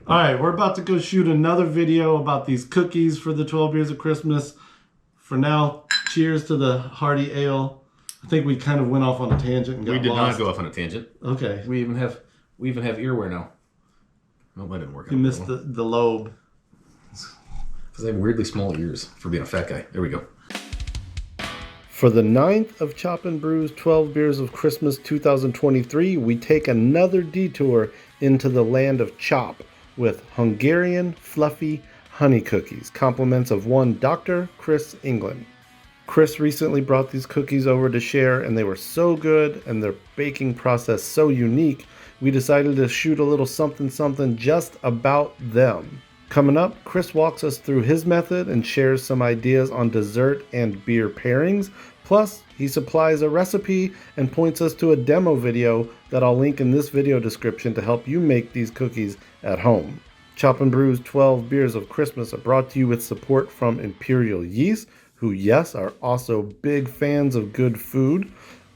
All right, we're about to go shoot another video about these cookies for the 12 Beers of Christmas. For now, cheers to the hearty ale. I think we kind of went off on a tangent and got lost. We did not go off on a tangent. Okay. We even have earwear now. No, that didn't work. You missed the lobe. Because I have weirdly small ears for being a fat guy. There we go. For the 9th of Chop and Brew's 12 Beers of Christmas 2023, we take another detour into the land of Chop with Hungarian Fluffy Honey Cookies, compliments of one Dr. Kris England. Kris recently brought these cookies over to share, and they were so good and their baking process so unique, we decided to shoot a little something just about them. Coming up, Kris walks us through his method and shares some ideas on dessert and beer pairings. Plus, he supplies a recipe and points us to a demo video that I'll link in this video description to help you make these cookies at home. Chop and Brew's 12 Beers of Christmas are brought to you with support from Imperial Yeast, who, yes, are also big fans of good food,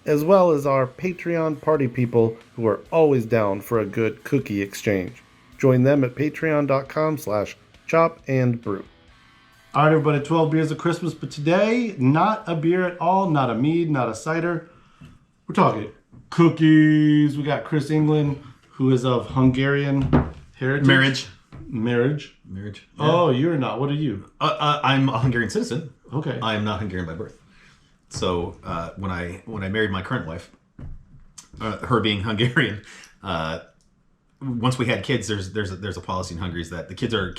as well as our Patreon party people who are always down for a good cookie exchange. Join them at patreon.com/chopandbrew. All right, everybody, 12 Beers of Christmas, but today, not a beer at all, not a mead, not a cider. We're talking cookies. We got Kris England, who is of Hungarian heritage. Marriage. Yeah. Oh, you're not. What are you? I'm a Hungarian citizen. Okay. I am not Hungarian by birth. So when I married my current wife, her being Hungarian, once we had kids, there's a policy in Hungary is that the kids are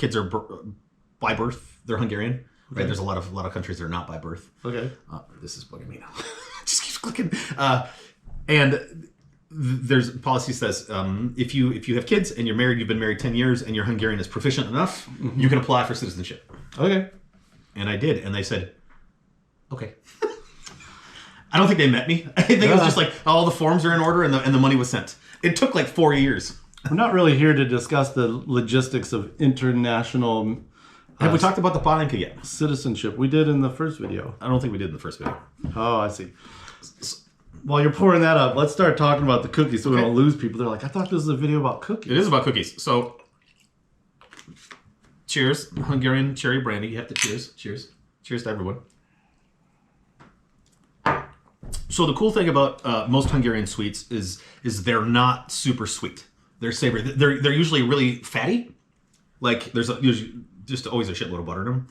by birth they're Hungarian. Okay. Right? There's a lot of countries that are not by birth. Okay. This is bugging me now. Just keeps clicking. And there's policy says if you have kids and you're married, you've been married 10 years, and your Hungarian is proficient enough, you can apply for citizenship. Okay. And I did, and they said, okay. I don't think they met me. I think it was just like all the forms are in order and the money was sent. It took like 4 years. We're not really here to discuss the logistics of international. Have we talked about the palinka yet? Citizenship. We did in the first video. I don't think we did in the first video. Oh, I see. While you're pouring that up, let's start talking about the cookies so we don't lose people. They're like, I thought this was a video about cookies. It is about cookies. So, cheers. Hungarian cherry brandy. You have to cheers. Cheers. Cheers to everyone. So the cool thing about most Hungarian sweets is they're not super sweet. They're savory. They're usually really fatty. Like there's usually just always a shitload of butter in them.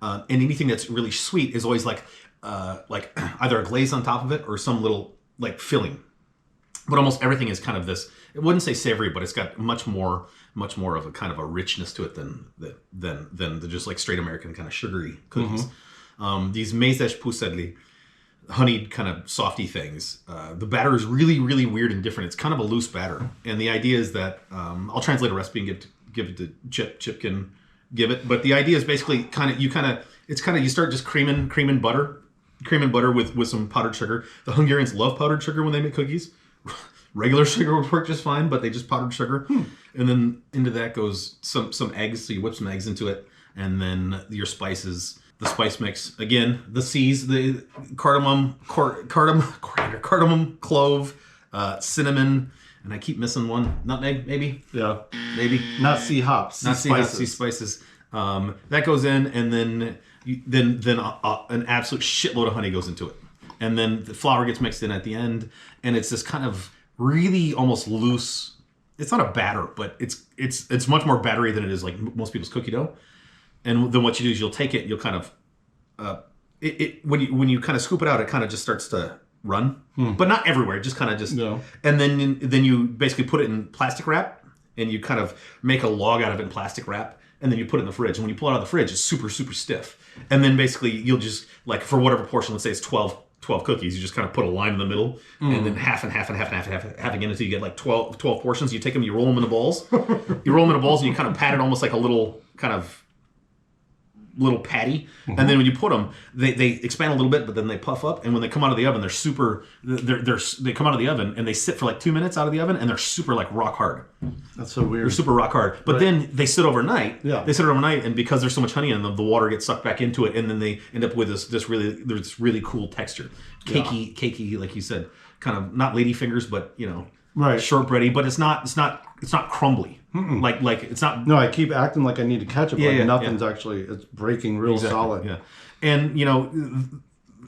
And anything that's really sweet is always like either a glaze on top of it or some little like filling. But almost everything is kind of this. I wouldn't say savory, but it's got much more of a kind of a richness to it than the just like straight American kind of sugary cookies. Mm-hmm. These mézes puszedli, honeyed kind of softy things. The batter is really, really weird and different. It's kind of a loose batter. And the idea is that, I'll translate a recipe and give it to Chip. Chip can give it. But the idea is basically you start just creaming butter with some powdered sugar. The Hungarians love powdered sugar when they make cookies. Regular sugar would work just fine, but they just powdered sugar. And then into that goes some eggs. So you whip some eggs into it. And then your spices. The spice mix again. The C's, the cardamom, clove, cinnamon, and I keep missing one. Nutmeg, maybe. Yeah, maybe. Not C hops. Not C hops. C spices. That goes in, and then an absolute shitload of honey goes into it, and then the flour gets mixed in at the end, and it's this kind of really almost loose. It's not a batter, but it's much more battery than it is like most people's cookie dough. And then what you do is you'll take it, you'll kind of, when you kind of scoop it out, it kind of just starts to run, but not everywhere, just kind of just, and then you basically put it in plastic wrap, and you kind of make a log out of it in plastic wrap, and then you put it in the fridge. And when you pull it out of the fridge, it's super, super stiff. And then basically you'll just, like for whatever portion, let's say it's 12 cookies, you just kind of put a line in the middle, and then half and half again until you get like 12 portions. You take them, you roll them into balls. And you kind of pat it almost like a little kind of little patty, and then when you put them, they expand a little bit, but then they puff up, and when they come out of the oven, they come out of the oven and they sit for like 2 minutes out of the oven, and they're super like rock hard. That's so weird. They're super rock hard, but then they sit overnight. Yeah, they sit overnight, and because there's so much honey in them, the water gets sucked back into it, and then they end up with this really cool texture, cakey, like you said, kind of not lady fingers, but shortbready, but it's not crumbly. Like it's not. No, I keep acting like I need to catch it, but nothing's actually. It's breaking real solid. Yeah, and you know,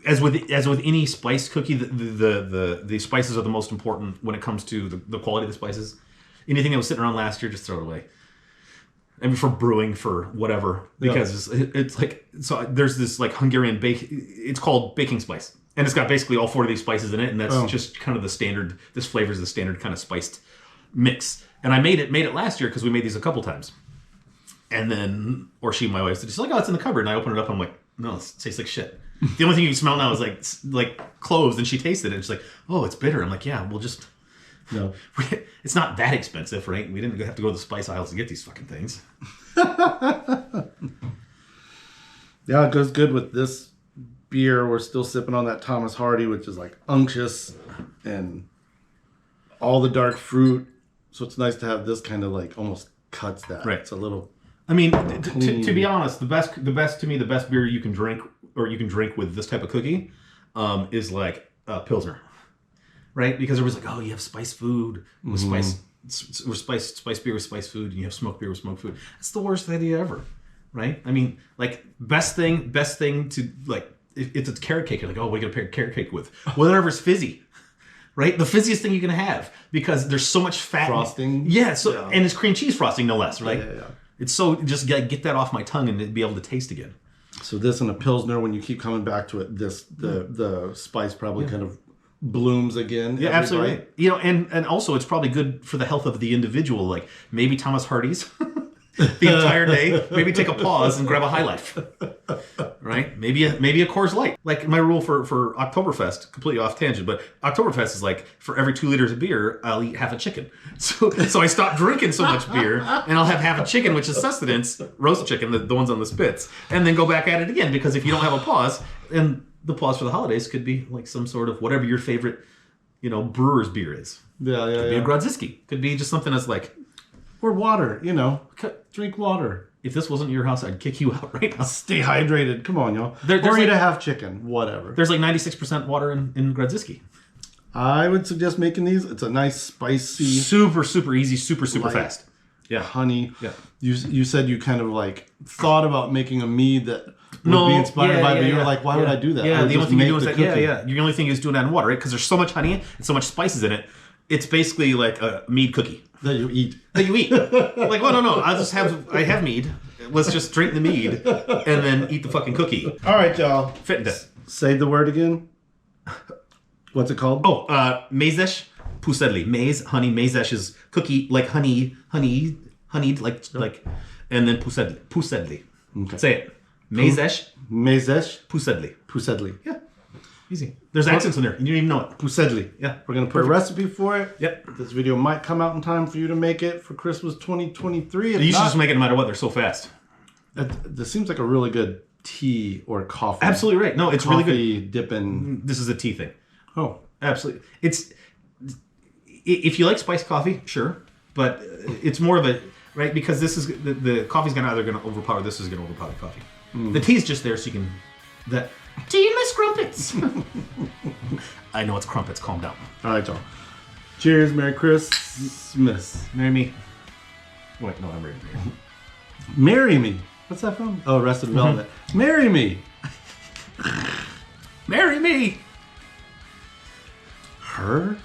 as with any spice cookie, the spices are the most important when it comes to the quality of the spices. Anything that was sitting around last year, just throw it away. I mean, for brewing, for whatever, because it's like, so there's this like Hungarian it's called baking spice, and it's got basically all 4 of these spices in it, and that's just kind of the standard. This flavor is the standard kind of spiced mix. And I made it last year because we made these a couple times, and then my wife said, she's like, oh, it's in the cupboard, and I opened it up, and I'm like, no, it tastes like shit. The only thing you can smell now is like cloves, and she tasted it, and she's like, oh, it's bitter. I'm like, yeah, we'll just. No, it's not that expensive, right? We didn't have to go to the spice aisles to get these fucking things. Yeah, it goes good with this beer. We're still sipping on that Thomas Hardy, which is like unctuous and all the dark fruit. So it's nice to have this kind of like almost cuts that. Right. It's a little. I mean, to be honest, the best beer you can drink with this type of cookie, is like Pilsner. Right, because it was like, oh, you have spice food with spice beer with spice food, and you have smoked beer with smoked food. That's the worst idea ever, right? I mean, like best thing to like if it's a carrot cake. You're like, oh, what are you gonna pair carrot cake with? Whatever's fizzy, right? The fizziest thing you can have because there's so much fat frosting. And it's cream cheese frosting, no less, right? Yeah. It's so just get that off my tongue and be able to taste again. So this and a Pilsner, when you keep coming back to it, the spice probably kind of blooms again. Yeah, absolutely. Bite. You know, and also it's probably good for the health of the individual. Like maybe Thomas Hardy's the entire day. Maybe take a pause and grab a High Life. Right? Maybe a Coors Light. Like my rule for Oktoberfest, completely off tangent, but Oktoberfest is like for every 2 liters of beer, I'll eat half a chicken. So I stop drinking so much beer, and I'll have half a chicken, which is sustenance, roast chicken, the ones on the spits, and then go back at it again because if you don't have a pause, and the pause for the holidays could be like some sort of whatever your favorite, brewer's beer is. Yeah. Could be a Grodziskie. Could be just something that's like, or water. Drink water. If this wasn't your house, I'd kick you out right now. Stay hydrated. Come on, y'all. Or eat a half chicken. Whatever. There's like 96% water in Grodziskie. I would suggest making these. It's a nice spicy, super easy, super fast. Yeah, honey. Yeah. You said you kind of like thought about making a mead that would be inspired by, but you were like, why would I do that? Yeah, the only thing you're doing is that. Cookie. Yeah. The only thing is doing that in water, right? Because there's so much honey and so much spices in it. It's basically like a mead cookie that you eat. Like, well, no. I have mead. Let's just drink the mead and then eat the fucking cookie. All right, y'all. Fitness. Say the word again. What's it called? Oh, mézes puszedli. Mézes is cookie, like honeyed, like, and then puszedli. Okay. Say it. Mézes puszedli. Yeah. Easy. There's accents in there. You didn't even know it. Puszedli. Yeah. We're going to put a recipe for it. Yep. This video might come out in time for you to make it for Christmas 2023. You should just make it no matter what. They're so fast. This seems like a really good tea or coffee. Absolutely right. No, it's really good. Coffee dipping. This is a tea thing. Oh. Absolutely. If you like spiced coffee, sure. But it's more of a, right? Because this is, the coffee's either going to overpower this, is going to overpower the coffee. The tea's just there so you can, tealess crumpets. I know it's crumpets. Calm down. All right, y'all. Cheers. Merry Christmas. Marry me. Wait, no, I'm ready. Marry me. What's that from? Oh, Arrested Development. Marry me. Marry me. Her?